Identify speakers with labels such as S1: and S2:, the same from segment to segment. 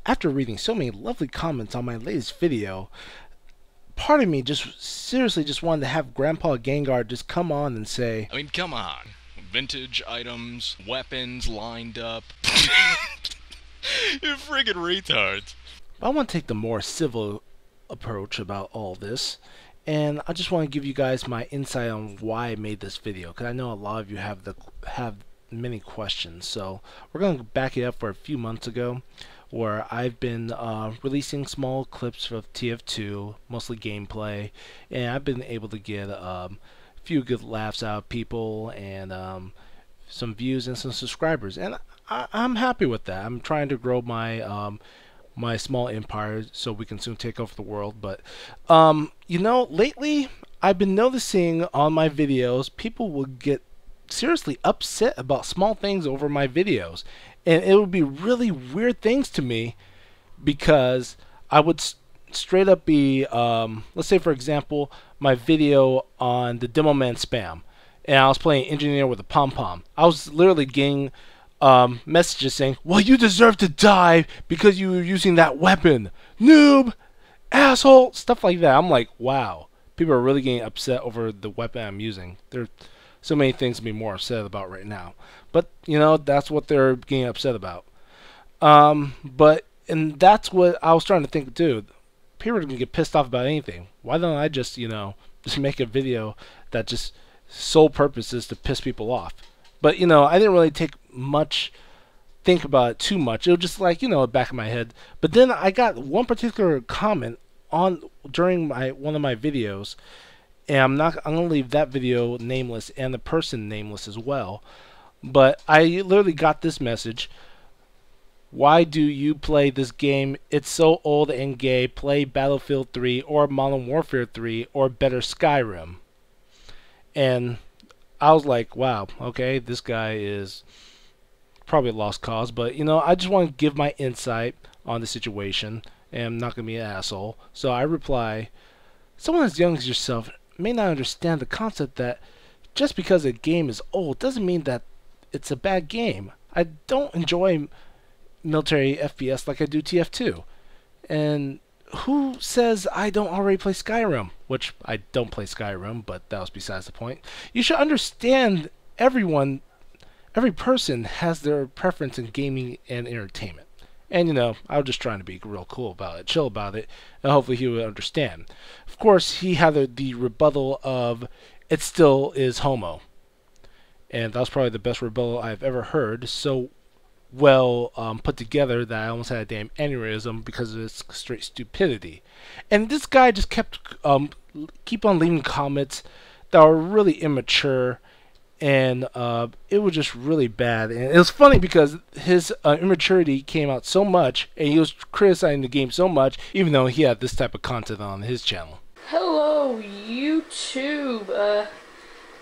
S1: after reading so many lovely comments on my latest video, part of me just seriously just wanted to have Grandpa Gengar just come on and say,
S2: I mean, come on. Vintage items, weapons lined up. You friggin' retards.
S1: I want to take the more civil approach about all this, and I just want to give you guys my insight on why I made this video, because I know a lot of you have many questions. So we're going to back it up for a few months ago, where I've been releasing small clips of TF2, mostly gameplay, and I've been able to get a few good laughs out of people and some views and some subscribers, and I'm happy with that. I'm trying to grow my my small empire so we can soon take over the world. But you know, lately I've been noticing on my videos people will get seriously upset about small things over my videos, and it would be really weird things to me, because I would straight up be let's say for example my video on the demo man spam, and I was playing engineer with a pom-pom. I was literally getting messages saying, well, you deserve to die because you were using that weapon, noob, asshole, stuff like that. I'm like, wow, people are really getting upset over the weapon I'm using. There's so many things to be more upset about right now, but you know, that's what they're getting upset about. And that's what I was trying to think too. People are gonna get pissed off about anything. Why don't I just, you know, just make a video that just sole purpose is to piss people off? But you know, I didn't really think about it too much. It was just like, you know, back in my head. But then I got one particular comment during one of my videos, and I'm gonna leave that video nameless and the person nameless as well. But I literally got this message: why do you play this game? It's so old and gay. Play Battlefield 3 or Modern Warfare 3 or better Skyrim. And I was like, wow, okay, this guy is probably a lost cause. But, you know, I just want to give my insight on the situation, and I'm not going to be an asshole. So I reply, someone as young as yourself may not understand the concept that just because a game is old doesn't mean that it's a bad game. I don't enjoy military FPS like I do TF2. And who says I don't already play Skyrim? Which I don't play Skyrim, but that was besides the point. You should understand every person has their preference in gaming and entertainment. And you know, I was just trying to be real cool about it, chill about it, and hopefully he would understand. Of course, he had the rebuttal of, it still is homo. And that was probably the best rebuttal I've ever heard. So well put together that I almost had a damn aneurysm because of its straight stupidity. And this guy just kept keep on leaving comments that were really immature, and it was just really bad. And it was funny because his immaturity came out so much, and he was criticizing the game so much, even though he had this type of content on his channel.
S3: Hello, YouTube.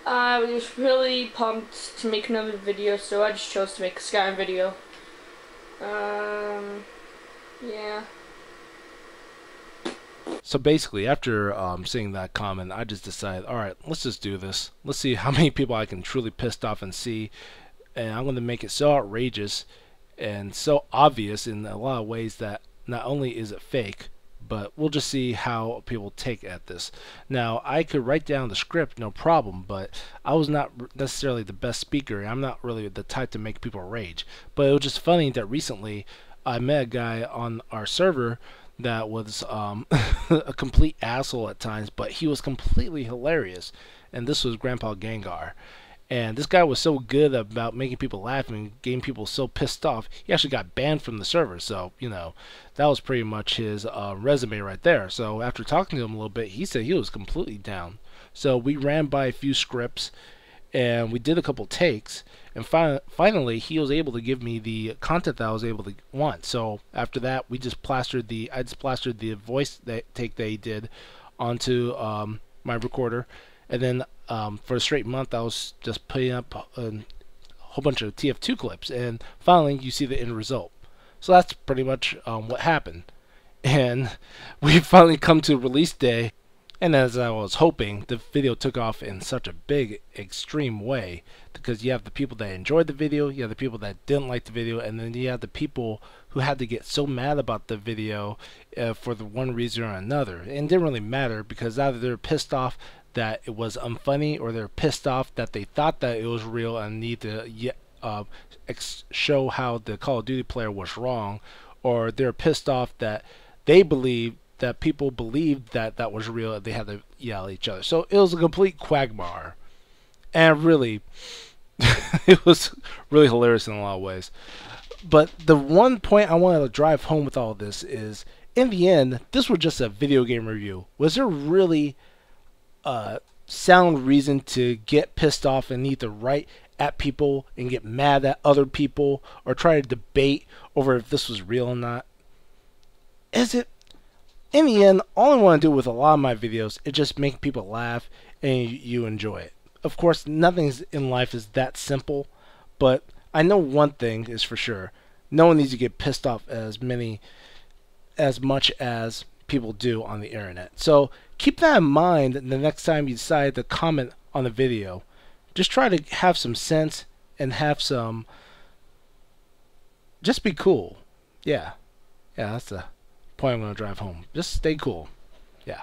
S3: I was really pumped to make another video, so I just chose to make a Skyrim video. Yeah.
S1: So basically, after seeing that comment, I just decided, alright, let's just do this. Let's see how many people I can truly piss off and see. And I'm going to make it so outrageous and so obvious in a lot of ways that not only is it fake, but we'll just see how people take at this. Now, I could write down the script, no problem, but I was not necessarily the best speaker. I'm not really the type to make people rage. But it was just funny that recently I met a guy on our server that was a complete asshole at times, but he was completely hilarious. And this was Grandpa Gengar. And this guy was so good about making people laugh and getting people so pissed off, he actually got banned from the server. So, you know, that was pretty much his resume right there. So after talking to him a little bit, he said he was completely down. So we ran by a few scripts, and we did a couple takes, and finally he was able to give me the content that I was able to want. So after that, I just plastered the voice take that he did onto my recorder. And then for a straight month, I was just putting up a whole bunch of TF2 clips, and finally you see the end result. So that's pretty much what happened. And we finally come to release day. And as I was hoping, the video took off in such a big, extreme way, because you have the people that enjoyed the video, you have the people that didn't like the video, and then you have the people who had to get so mad about the video for the one reason or another. And it didn't really matter, because either they're pissed off that it was unfunny, or they're pissed off that they thought that it was real and need to show how the Call of Duty player was wrong, or they're pissed off that they believe that people believed that that was real and they had to yell at each other. So it was a complete quagmire. And really, it was really hilarious in a lot of ways. But the one point I wanted to drive home with all of this is, in the end, this was just a video game review. Was there really a sound reason to get pissed off and need to write at people and get mad at other people or try to debate over if this was real or not? Is it? In the end, all I want to do with a lot of my videos is just make people laugh and you enjoy it. Of course, nothing in life is that simple, but I know one thing is for sure. No one needs to get pissed off as much as people do on the internet. So keep that in mind the next time you decide to comment on a video. Just try to have some sense and have some... just be cool. Yeah, that's the point I'm going to drive home. Just stay cool. Yeah.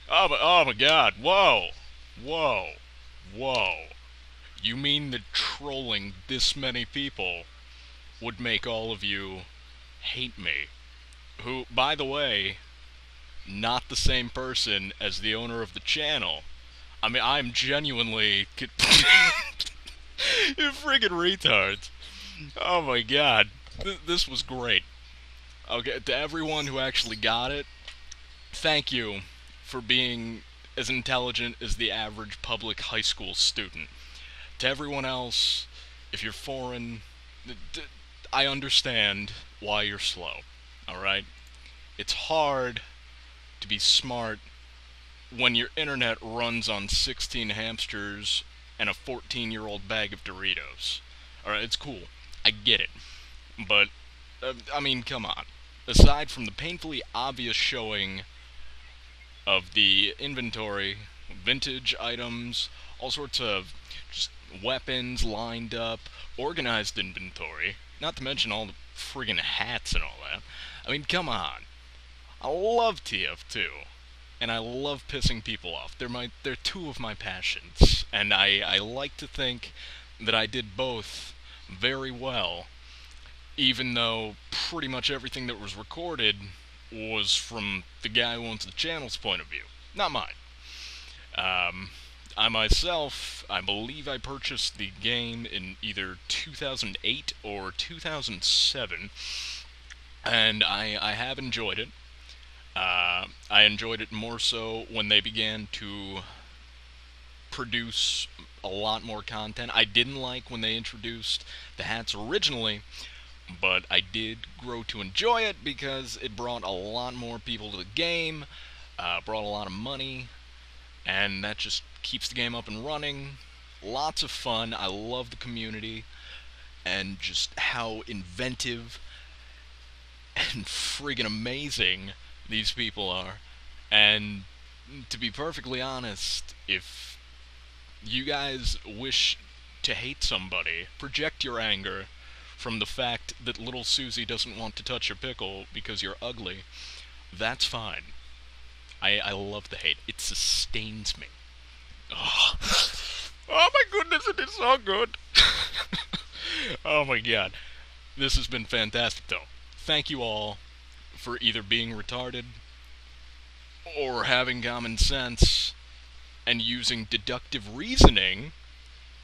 S2: Oh my god. Whoa. You mean that trolling this many people would make all of you hate me? Who, by the way, not the same person as the owner of the channel. I mean, I'm genuinely... You friggin' retards. Oh my god. This was great. Okay, to everyone who actually got it, thank you for being as intelligent as the average public high school student. To everyone else, if you're foreign, I understand why you're slow, alright? It's hard to be smart when your internet runs on 16 hamsters and a 14-year-old bag of Doritos. Alright, it's cool. I get it. But, I mean, come on. Aside from the painfully obvious showing of the inventory, vintage items, all sorts of just weapons lined up, organized inventory, not to mention all the friggin' hats and all that. I mean, come on. I love TF2, and I love pissing people off. They're two of my passions, and I like to think that I did both very well, even though pretty much everything that was recorded was from the guy who owns the channel's point of view, not mine. I myself, I believe I purchased the game in either 2008 or 2007, and I have enjoyed it. I enjoyed it more so when they began to produce a lot more content. I didn't like when they introduced the hats originally, but I did grow to enjoy it because it brought a lot more people to the game, brought a lot of money, and that just keeps the game up and running. Lots of fun. I love the community and just how inventive and friggin' amazing these people are. And to be perfectly honest, if you guys wish to hate somebody, project your anger from the fact that little Susie doesn't want to touch your pickle because you're ugly, that's fine. I love the hate. It sustains me. Oh, oh my goodness, it is so good. Oh my god. This has been fantastic, though. Thank you all for either being retarded or having common sense and using deductive reasoning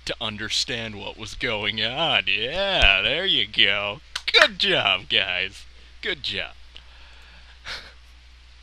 S2: to understand what was going on. Yeah, there you go. Good job, guys. Good job.